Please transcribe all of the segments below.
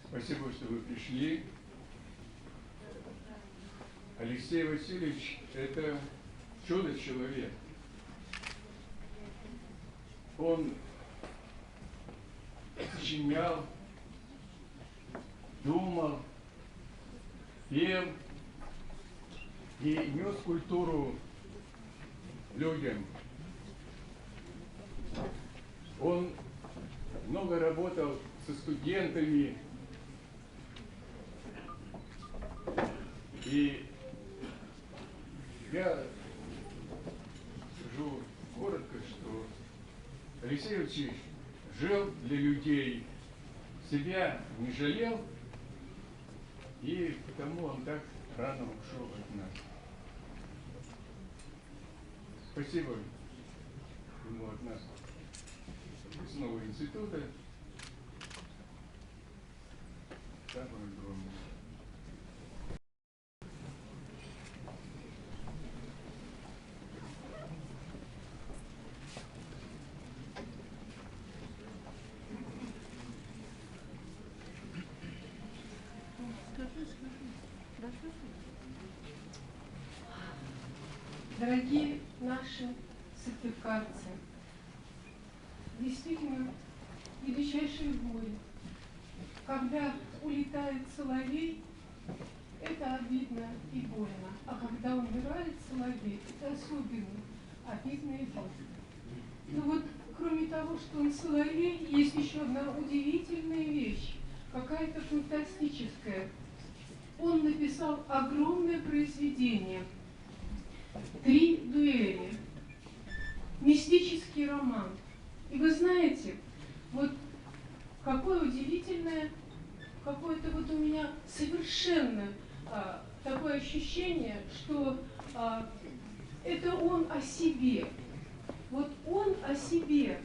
Спасибо, что вы пришли. Алексей Васильевич – это чудо-человек. Он сочинял, думал, пел и нес культуру людям. Он много работал со студентами, и я скажу коротко, что Алексей Васильевич жил для людей, себя не жалел, и потому он так рано ушел от нас. Спасибо ему от нас из нового института. Самое огромное. Дорогие наши сыктывкарцы, действительно величайшее горе. Когда улетает соловей, это обидно и больно. А когда умирает соловей, это особенно обидно и больно. Но вот кроме того, что он соловей, есть еще одна удивительная вещь, какая-то фантастическая. Он написал огромное произведение «Три дуэли», мистический роман. И вы знаете, вот какое удивительное, какое-то вот у меня совершенно такое ощущение, что это он о себе. Вот он о себе.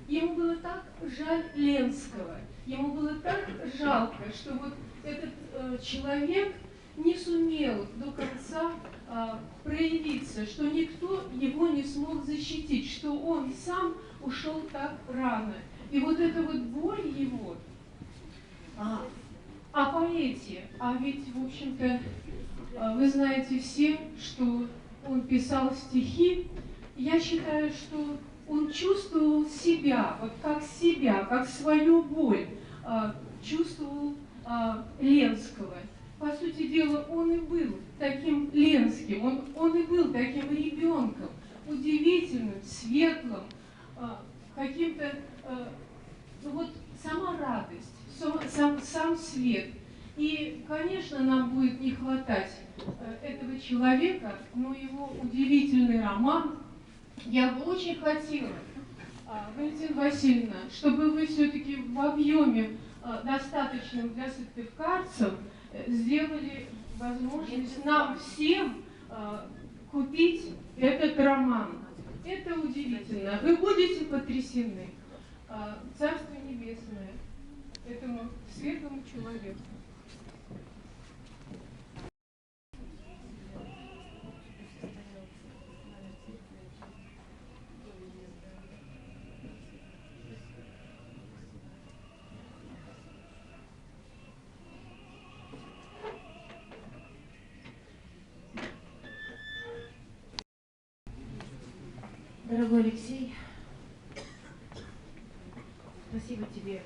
Ему было так жаль Ленского, ему было так жалко, что вот этот человек не сумел до конца проявиться, что никто его не смог защитить, что он сам ушел так рано. И вот эта вот боль его о поэте, а ведь, в общем-то, вы знаете все, что он писал стихи. Я считаю, что он чувствовал себя, вот как свою боль, чувствовал Ленского. По сути дела, он и был таким Ленским, он и был таким ребенком, удивительным, светлым, каким-то, ну вот сама радость, сам свет. И, конечно, нам будет не хватать этого человека, но его удивительный роман. Я бы очень хотела, Валентина Васильевна, чтобы вы все-таки в объеме достаточном для сыктывкарцев сделали возможность нам всем купить этот роман. Это удивительно. Вы будете потрясены. Царство Небесное этому светлому человеку. Дорогой Алексей, спасибо тебе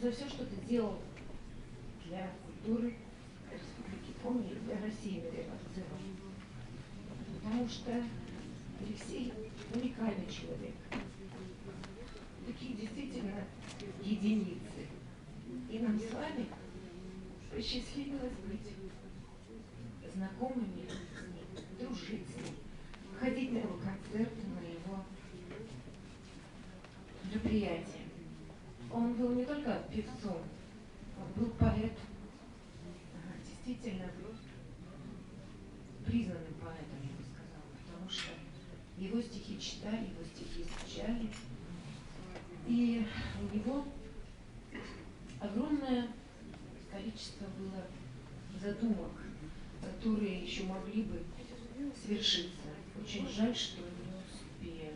за все, что ты делал для культуры Республики Коми и для России, наверное, в целом. Потому что Алексей уникальный человек. Такие действительно единицы. И нам с вами посчастливилось быть знакомыми с ним, дружить с ним, ходить на его концерты, на его мероприятия. Он был не только певцом, он был поэт, действительно признанным поэтом, я бы сказала, потому что его стихи читали, его стихи изучали, и у него огромное количество было задумок, которые еще могли бы свершиться. Очень жаль, что не успели.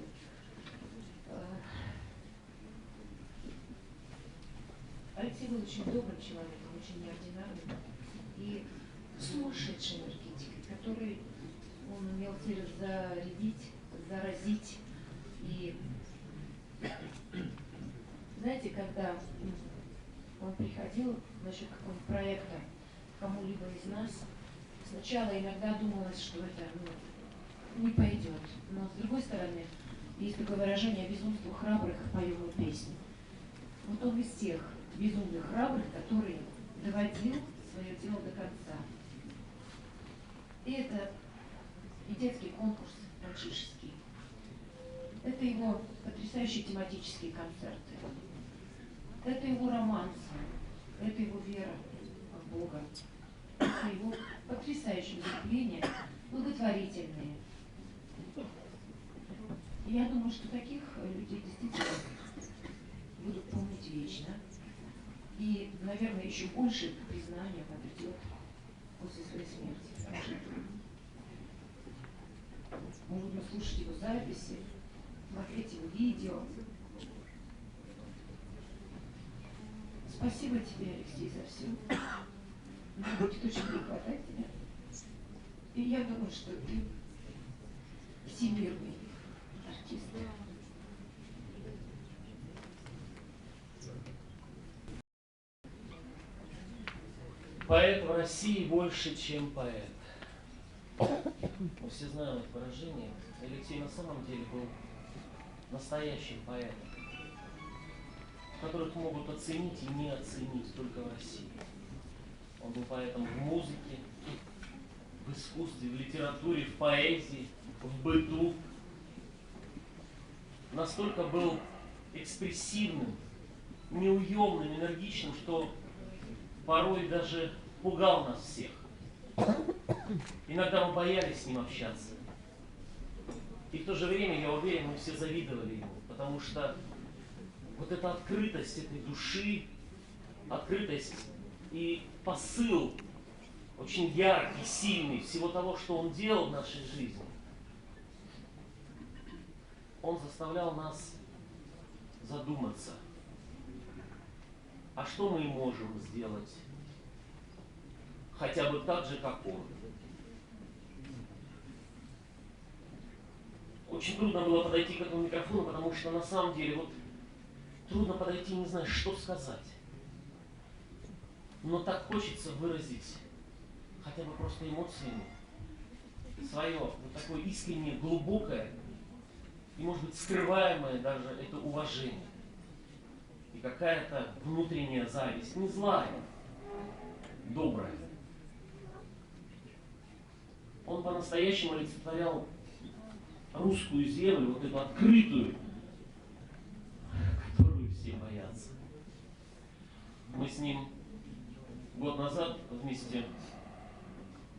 Алексей был очень добрым человеком, очень неординарным и сумасшедшей энергетикой, которой он умел всех зарядить, заразить. И знаете, когда он приходил насчет какого-нибудь проекта кому-либо из нас, сначала иногда думалось, что это не пойдет. Но с другой стороны, есть такое выражение: безумству храбрых поем и песню. Вот он из тех безумных храбрых, который доводил свое дело до конца. И это и детский конкурс мальчишеский. Это его потрясающие тематические концерты. Это его романсы. Это его вера в Бога. Это его потрясающие выступления, благотворительные. И я думаю, что таких людей действительно будут помнить вечно. И, наверное, еще больше признания обретет после своей смерти. Потому что мы будем слушать его записи, смотреть его видео. Спасибо тебе, Алексей, за все. Мне будет очень не хватать тебя. И я думаю, что ты всемирный артист. Поэт в России больше, чем поэт. Мы все знаем это выражение. Алексей на самом деле был настоящим поэтом, которых могут оценить и не оценить только в России. Он был поэтом в музыке, в искусстве, в литературе, в поэзии, в быту. Настолько был экспрессивным, неуемным, энергичным, что порой даже пугал нас всех. Иногда мы боялись с ним общаться. И в то же время, я уверен, мы все завидовали ему, потому что вот эта открытость этой души, открытость и посыл очень яркий, сильный всего того, что он делал в нашей жизни, он заставлял нас задуматься, а что мы можем сделать хотя бы так же, как он. Очень трудно было подойти к этому микрофону, потому что на самом деле вот трудно подойти, не знаешь, что сказать. Но так хочется выразить хотя бы просто эмоциями свое вот такое искреннее, глубокое и, может быть, скрываемое даже это уважение. И какая-то внутренняя зависть, не злая, добрая. Он по-настоящему олицетворял русскую землю, вот эту открытую, которую все боятся. Мы с ним год назад вместе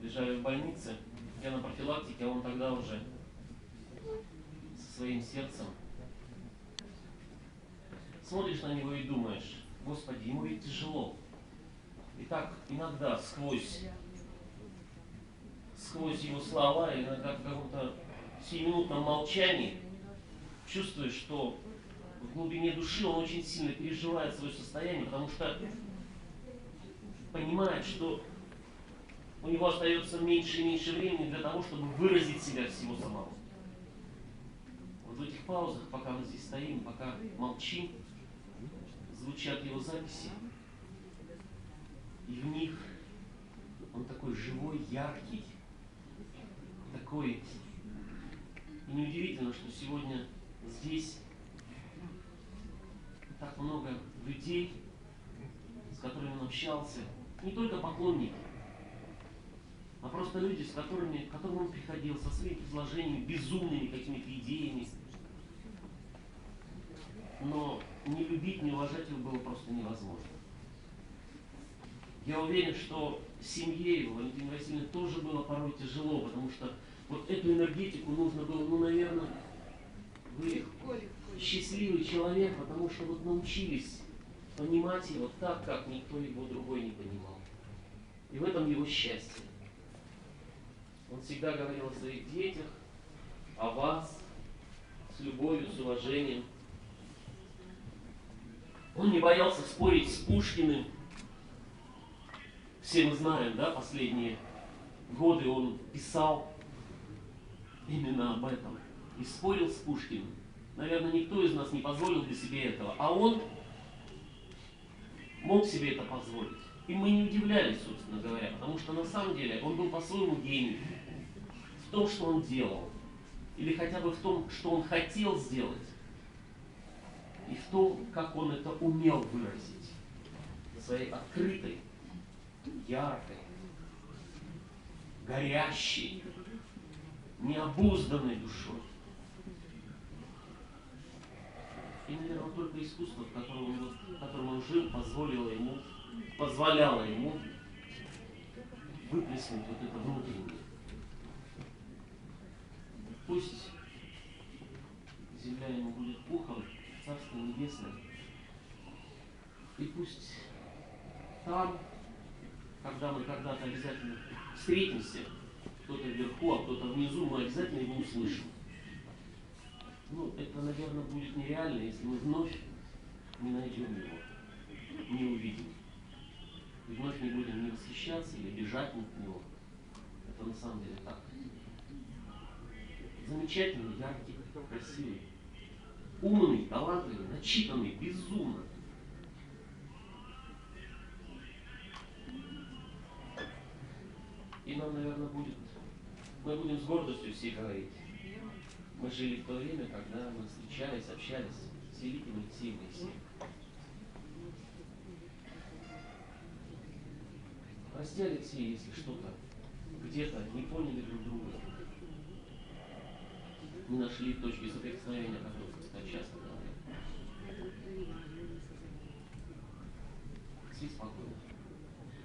лежали в больнице, я на профилактике, а он тогда уже со своим сердцем. Смотришь на него и думаешь: Господи, ему ведь тяжело. И так иногда сквозь его слова, иногда в каком-то сиюминутном молчании чувствуешь, что в глубине души он очень сильно переживает свое состояние, потому что понимает, что у него остается меньше и меньше времени для того, чтобы выразить себя всего самого. Вот в этих паузах, пока мы здесь стоим, пока молчим, звучат его записи, и в них он такой живой, яркий, такой. И неудивительно, что сегодня здесь так много людей, с которыми он общался, не только поклонники, а просто люди, к которым он приходил со своими изложениями, безумными какими-то идеями. Но не любить, не уважать его было просто невозможно. Я уверен, что семье его, Валентине Васильевне, тоже было порой тяжело, потому что вот эту энергетику нужно было, наверное, вы счастливый человек, потому что вот научились понимать его так, как никто его другой не понимал. И в этом его счастье. Он всегда говорил о своих детях, о вас, с любовью, с уважением. Он не боялся спорить с Пушкиным. Все мы знаем, да, последние годы он писал именно об этом. И спорил с Пушкиным. Наверное, никто из нас не позволил бы себе этого. А он мог себе это позволить. И мы не удивлялись, собственно говоря, потому что на самом деле он был по-своему гений в том, что он делал. Или хотя бы в том, что он хотел сделать. И в том, как он это умел выразить. Своей открытой, яркой, горящей, необузданной душой. И, наверное, только искусство, в котором он жил, позволяло ему выплеснуть вот это внутреннее. Пусть земля ему будет пухом, Царство Небесное. И пусть там, когда мы когда-то обязательно встретимся, кто-то вверху, а кто-то внизу, мы обязательно его услышим. Ну, это, наверное, будет нереально, если мы вновь не найдем его, не увидим. И вновь не будем не восхищаться или бежать от него. Это на самом деле так. Замечательный, яркий, красивый, умный, талантливый, начитанный, безумно. И нам, наверное, мы будем с гордостью все говорить. Мы жили в то время, когда мы встречались, общались с великим Алексеем Моисеевым. Прости, Алексей, если что-то где-то не поняли друг друга, не нашли точки соприкосновения, о которых мы так часто говорим. Спи спокойно.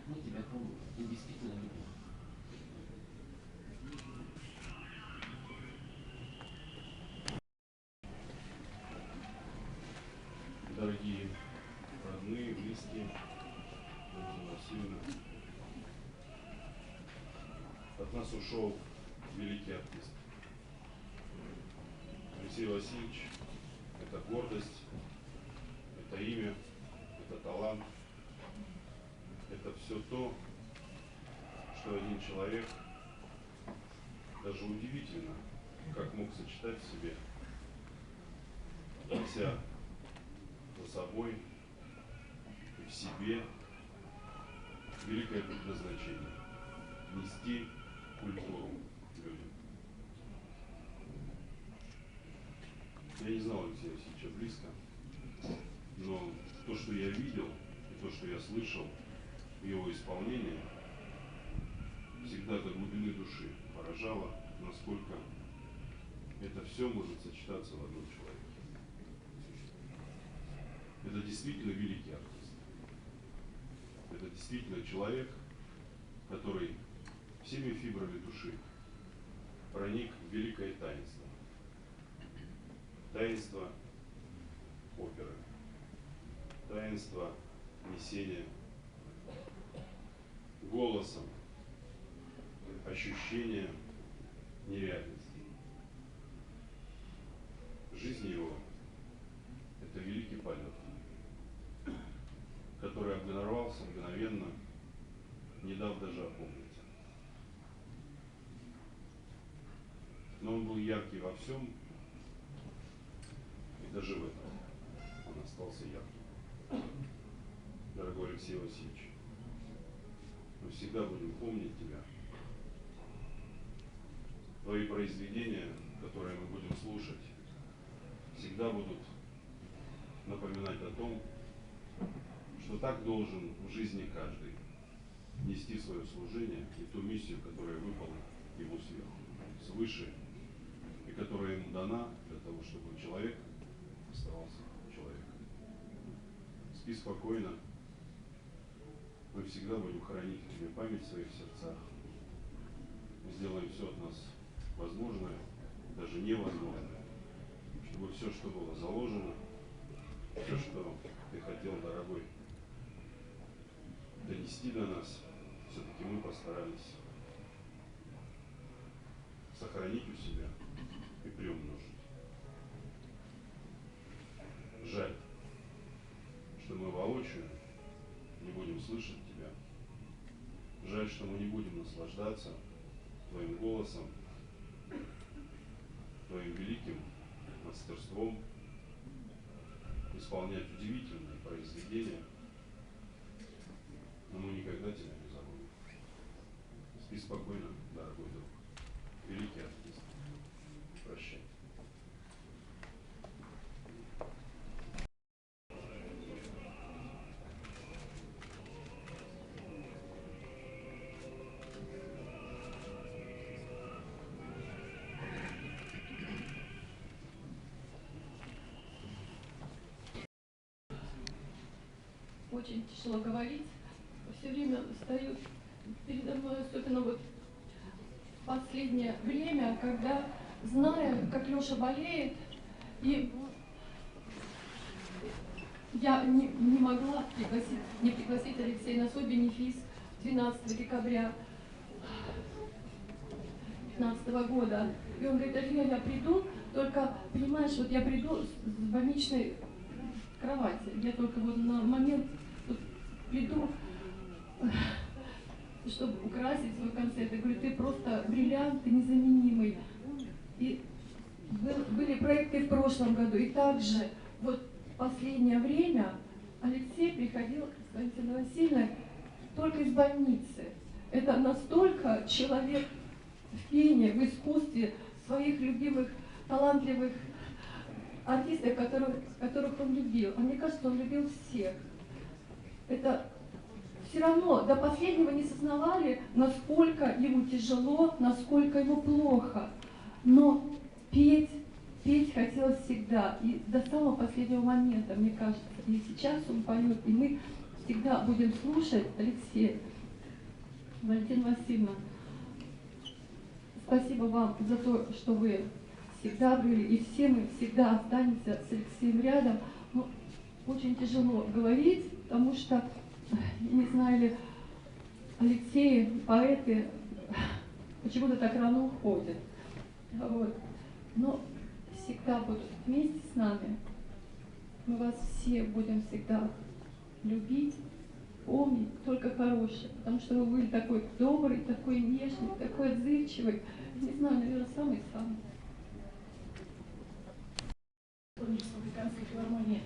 Мы тебя помним и действительно любим. Дорогие родные, близкие, Валентина Васильевна, от нас ушел великий артист. Алексей Васильевич – это гордость, это имя, это талант, это все то, что один человек, даже удивительно, как мог сочетать в себе, неся за собой и в себе великое предназначение – нести культуру людям. Я не знал Алексея Васильевича близко, но то, что я видел, и то, что я слышал в его исполнении, всегда до глубины души поражало, насколько это все может сочетаться в одном человеке. Это действительно великий артист. Это действительно человек, который всеми фибрами души проник в великое таинство. Таинство оперы. Таинство несения голосом ощущения нереальности. Жизнь его – это великий полет, который обнарвался мгновенно, не дав даже опомниться. Но он был яркий во всем, и даже в этом он остался ярким. Дорогой Алексей Васильевич, мы всегда будем помнить тебя. Твои произведения, которые мы будем слушать, всегда будут напоминать о том, что так должен в жизни каждый нести свое служение и ту миссию, которая выпала ему сверху, свыше, и которая ему дана для того, чтобы человек оставался человеком. Спи спокойно. Мы всегда будем хранить в тебе память в своих сердцах. Мы сделаем все от нас возможное, даже невозможное, чтобы все, что было заложено, все, что ты хотел, дорогой, донести до нас, все-таки мы постарались сохранить у себя и приумножить. Жаль, что воочию, не будем слышать тебя. Жаль, что мы не будем наслаждаться твоим голосом, твоим великим мастерством, исполнять удивительные произведения, но мы никогда тебя не забудем. Спи спокойно, дорогой друг, великий артист. Прощай. Очень тяжело говорить. Все время встают передо мной, особенно вот в последнее время, когда, зная, как Леша болеет, и я не могла не пригласить Алексея на свой бенефис 12 декабря 2015 года. И он говорит: Альфия, я приду, только, понимаешь, вот я приду с больничной кровати. Я только вот на момент вот приду, чтобы украсить свой концерт. Я говорю: ты просто бриллиант, ты незаменимый. И были проекты в прошлом году. И также вот в последнее время Алексей приходил с Валентиной Васильевной только из больницы. Это настолько человек в пении, в искусстве, своих любимых, талантливых артистов, которых он любил. А мне кажется, он любил всех. Это все равно до последнего не сознавали, насколько ему тяжело, насколько ему плохо. Но петь хотелось всегда. И до самого последнего момента, мне кажется. И сейчас он поет, и мы всегда будем слушать Алексея. Валентина Васильевна, спасибо вам за то, что вы всегда были, и все мы всегда останемся с Алексеем рядом. Но очень тяжело говорить, потому что, не знаю ли, Алексей, поэты почему-то так рано уходят. Вот. Но всегда будут вместе с нами. Мы вас все будем всегда любить, помнить только хорошее, потому что вы были такой добрый, такой нежный, такой отзывчивый. Не знаю, наверное, самый-самый. Республиканской филармонии.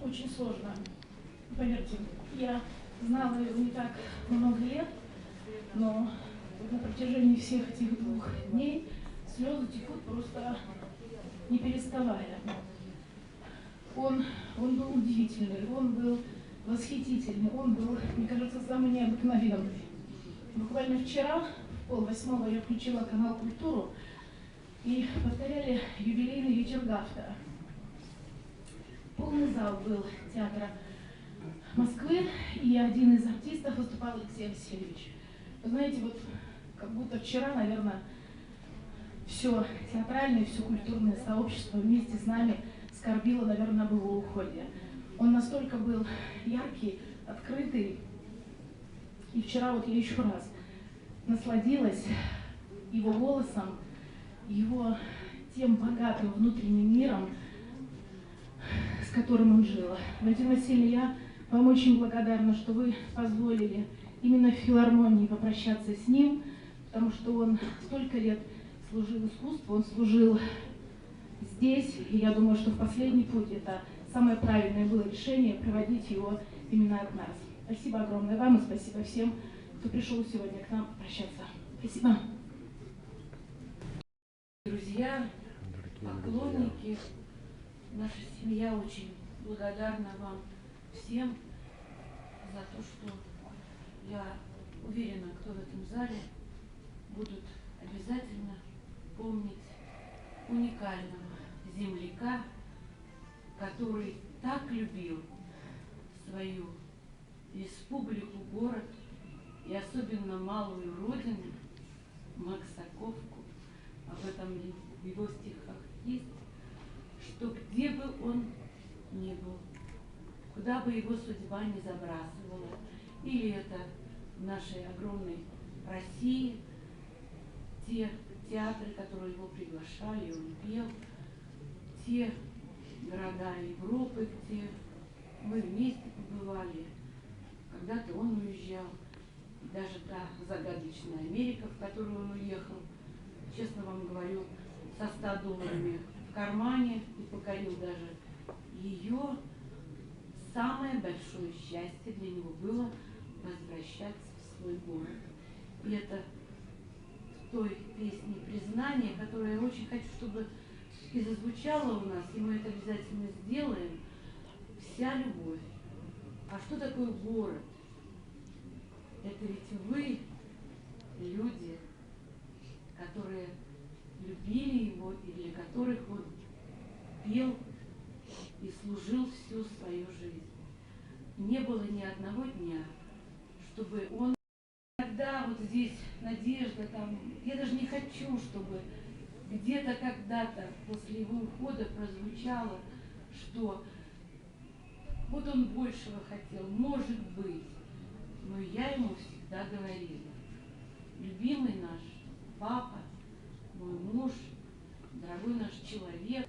Очень сложно. Поверьте, я знала его не так много лет, но на протяжении всех этих 2 дней слезы текут просто не переставая. Он был удивительный, он был восхитительный, он был, мне кажется, самый необыкновенный. Буквально вчера, в 7:30, я включила канал «Культуру», и повторяли юбилейный вечер Гафта. Полный зал был театра Москвы, и один из артистов выступал Алексей Васильевич. Вы знаете, вот как будто вчера, наверное, все театральное, все культурное сообщество вместе с нами скорбило, наверное, об его уходе. Он настолько был яркий, открытый, и вчера вот я еще раз насладилась его голосом, его тем богатым внутренним миром, с которым он жил. Валентина Васильевна, я вам очень благодарна, что вы позволили именно в филармонии попрощаться с ним, потому что он столько лет служил искусству, он служил здесь, и я думаю, что в последний путь это самое правильное было решение проводить его именно от нас. Спасибо огромное вам и спасибо всем, кто пришел сегодня к нам попрощаться. Спасибо. Друзья, поклонники, наша семья очень благодарна вам всем за то, что, я уверена, кто в этом зале будут обязательно помнить уникального земляка, который так любил свою республику, город и особенно малую родину, Максаковку. Об этом в его стихах есть, что где бы он ни был, куда бы его судьба ни забрасывала, или это в нашей огромной России, те театры, которые его приглашали, он пел, те города Европы, где мы вместе побывали. Когда-то он уезжал. И даже та загадочная Америка, в которую он уехал, честно вам говорю, со $100 в кармане и покорил даже ее. Самое большое счастье для него было возвращаться в свой город. И это в той песне «Признание», которую я очень хочу, чтобы и зазвучала у нас, и мы это обязательно сделаем, вся любовь. А что такое город? Это ведь вы, люди, которые любили его и для которых он пел и служил всю свою жизнь. Не было ни одного дня, чтобы он... Когда вот здесь надежда, там, я даже не хочу, чтобы где-то когда-то после его ухода прозвучало, что вот он большего хотел, может быть. Но я ему всегда говорила: любимый наш папа, мой муж, дорогой наш человек,